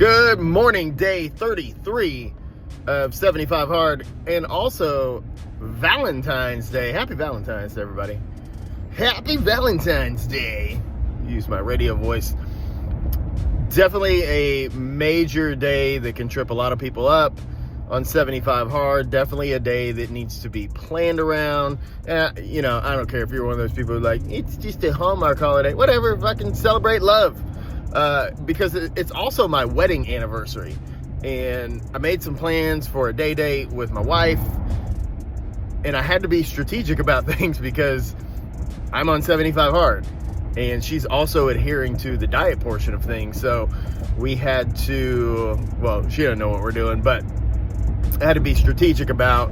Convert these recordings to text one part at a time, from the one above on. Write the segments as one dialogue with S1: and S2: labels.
S1: Good morning, day 33 of 75 Hard, and also Valentine's Day. Happy Valentine's Day, everybody. Happy Valentine's Day. Use my radio voice. Definitely a major day that can trip a lot of people up on 75 Hard. Definitely a day that needs to be planned around. I don't care if you're one of those people who are like, it's just a Hallmark holiday. Whatever, fucking celebrate love. Because it's also my wedding anniversary, and I made some plans for a day date with my wife, and I had to be strategic about things because I'm on 75 Hard, and she's also adhering to the diet portion of things. So we had to, well, she doesn't know what we're doing, but I had to be strategic about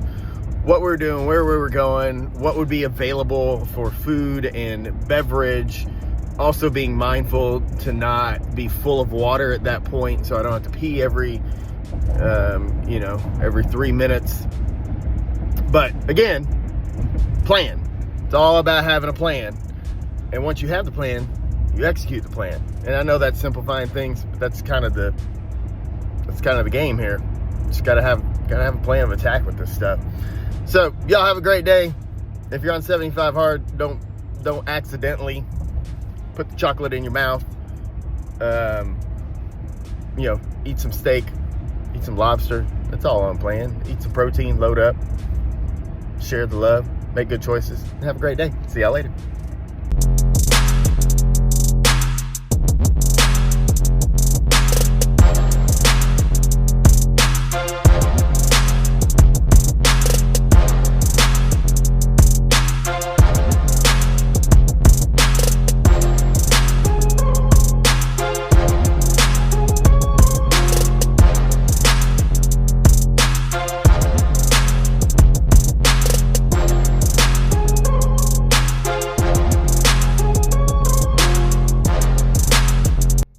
S1: what we're doing, where we were going, what would be available for food and beverage. Also being mindful to not be full of water at that point, so I don't have to pee every 3 minutes. But again, plan. It's all about having a plan. And once you have the plan, you execute the plan. And I know that's simplifying things, but that's kind of the game here. Just gotta have a plan of attack with this stuff. So y'all have a great day. If you're on 75 Hard, don't accidentally put the chocolate in your mouth. Eat some steak, eat some lobster. That's all I'm playing. Eat some protein, load up, share the love, make good choices, and have a great day. See y'all later.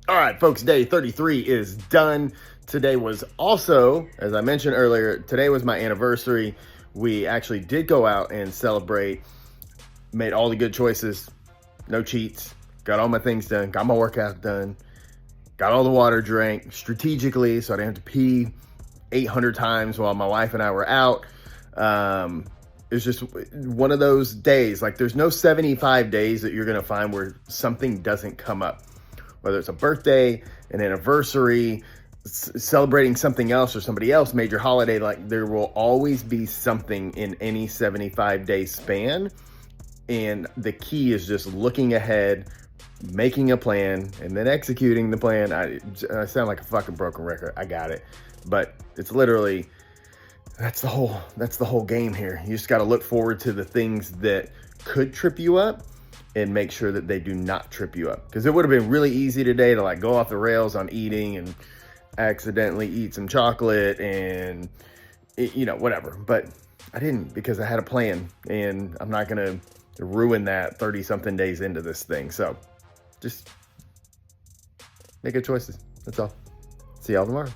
S1: All right, folks, day 33 is done. Today was also, as I mentioned earlier, today was my anniversary. We actually did go out and celebrate, made all the good choices, no cheats, got all my things done, got my workout done, got all the water drank strategically so I didn't have to pee 800 times while my wife and I were out. It's just one of those days. Like, there's no 75 days that you're gonna find where something doesn't come up. Whether it's a birthday, an anniversary, celebrating something else or somebody else, major holiday, like there will always be something in any 75-day span. And the key is just looking ahead, making a plan, and then executing the plan. I sound like a fucking broken record. I got it. But it's literally, that's the whole game here. You just got to look forward to the things that could trip you up and make sure that they do not trip you up. Because it would have been really easy today to like go off the rails on eating and accidentally eat some chocolate and, whatever. But I didn't, because I had a plan, and I'm not going to ruin that 30-something days into this thing. So just make good choices. That's all. See y'all tomorrow.